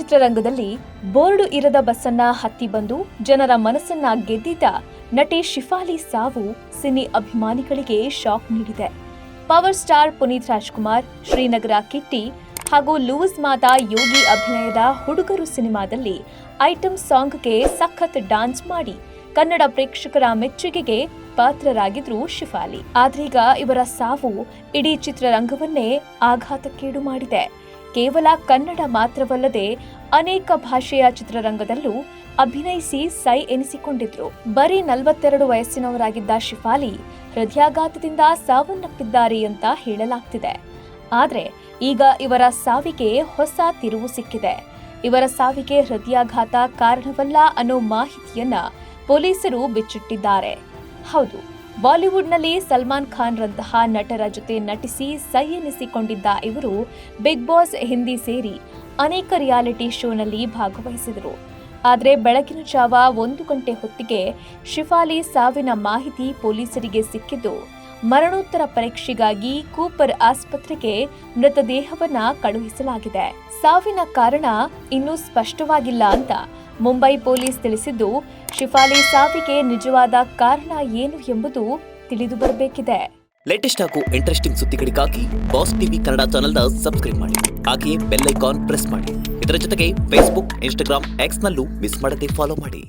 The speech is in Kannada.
ಚಿತ್ರರಂಗದಲ್ಲಿ ಬೋರ್ಡು ಇರದ ಬಸ್ಸನ್ನ ಹತ್ತಿ ಬಂದು ಜನರ ಮನಸ್ಸನ್ನ ಗೆದ್ದಿದ್ದ ನಟಿ ಶಿಫಾಲಿ ಸಾವು ಸಿನಿ ಅಭಿಮಾನಿಗಳಿಗೆ ಶಾಕ್ ನೀಡಿದೆ. ಪವರ್ ಸ್ಟಾರ್ ಪುನೀತ್ ರಾಜ್ಕುಮಾರ್, ಶ್ರೀನಗರ ಕಿಟ್ಟಿ ಹಾಗೂ ಲೂಸ್ ಮಾತಾ ಯೋಗಿ ಅಭಿನಯದ ಹುಡುಗರು ಸಿನಿಮಾದಲ್ಲಿ ಐಟಂ ಸಾಂಗ್ಗೆ ಸಖತ್ ಡಾನ್ಸ್ ಮಾಡಿ ಕನ್ನಡ ಪ್ರೇಕ್ಷಕರ ಮೆಚ್ಚುಗೆಗೆ ಪಾತ್ರರಾಗಿದ್ರು ಶಿಫಾಲಿ. ಆದ್ರೀಗ ಇವರ ಸಾವು ಇಡೀ ಚಿತ್ರರಂಗವನ್ನೇ ಆಘಾತಕ್ಕೀಡು ಮಾಡಿದೆ. ಕೇವಲ ಕನ್ನಡ ಮಾತ್ರವಲ್ಲದೆ ಅನೇಕ ಭಾಷೆಯ ಚಿತ್ರರಂಗದಲ್ಲೂ ಅಭಿನಯಿಸಿ ಸೈ ಎನಿಸಿಕೊಂಡಿದ್ರು. ಬರೀ 42 ವಯಸ್ಸಿನವರಾಗಿದ್ದ ಶಿಫಾಲಿ ಹೃದಯಾಘಾತದಿಂದ ಸಾವನ್ನಪ್ಪಿದ್ದಾರೆ ಅಂತ ಹೇಳಲಾಗ್ತಿದೆ. ಆದ್ರೆ ಈಗ ಇವರ ಸಾವಿಗೆ ಹೊಸ ತಿರುವು ಸಿಕ್ಕಿದೆ. ಇವರ ಸಾವಿಗೆ ಹೃದಯಾಘಾತ ಕಾರಣವಲ್ಲ ಅನ್ನೋ ಮಾಹಿತಿಯನ್ನ ಪೊಲೀಸರು ಬಿಚ್ಚಿಟ್ಟಿದ್ದಾರೆ. ಹೌದು, ಬಾಲಿವುಡ್ನಲ್ಲಿ ಸಲ್ಮಾನ್ ಖಾನ್ ರಂತಹ ನಟರ ಜೊತೆ ನಟಿಸಿ ಸೈ ಎನಿಸಿಕೊಂಡಿದ್ದ ಇವರು ಬಿಗ್ ಬಾಸ್ ಹಿಂದಿ ಸೇರಿ ಅನೇಕ ರಿಯಾಲಿಟಿ ಶೋನಲ್ಲಿ ಭಾಗವಹಿಸಿದರು. ಆದರೆ ಬೆಳಗಿನ ಜಾವ 1 ಗಂಟೆ ಹೊತ್ತಿಗೆ ಶಿಫಾಲಿ ಸಾವಿನ ಮಾಹಿತಿ ಪೊಲೀಸರಿಗೆ ಸಿಕ್ಕಿದ್ದು ಮರಣೋತ್ತರ ಪರೀಕ್ಷೆಗಾಗಿ ಕೂಪರ್ ಆಸ್ಪತ್ರೆಗೆ ಮೃತದೇಹವನ್ನ ಕಳುಹಿಸಲಾಗಿದೆ. ಸಾವಿನ ಕಾರಣ ಇನ್ನೂ ಸ್ಪಷ್ಟವಾಗಿಲ್ಲ ಅಂತ ಮುಂಬೈ ಪೊಲೀಸ್ ತಿಳಿಸಿದ್ದು, ಶಿಫಾಲಿ ಸಾವಿಗೆ ನಿಜವಾದ ಕಾರಣ ಏನು ಎಂಬುದು ತಿಳಿದು ಬರಬೇಕಿದೆ. ಲೇಟೆಸ್ಟ್ ಹಾಗೂ ಇಂಟ್ರೆಸ್ಟಿಂಗ್ ಸುದ್ದಿಗಳಿಗಾಗಿ ಬಾಸ್ ಟಿವಿ ಕನ್ನಡ ಚಾನೆಲ್ನ ಸಬ್ಸ್ಕ್ರೈಬ್ ಮಾಡಿ. ಹಾಗೆಯೇ ಬೆಲ್ ಐಕಾನ್ ಪ್ರೆಸ್ ಮಾಡಿ. ಇದರ ಜೊತೆಗೆ ಫೇಸ್ಬುಕ್, ಇನ್ಸ್ಟಾಗ್ರಾಮ್, ಎಕ್ಸ್ ನಲ್ಲೂ ಮಿಸ್ ಮಾಡದೆ ಫಾಲೋ ಮಾಡಿ.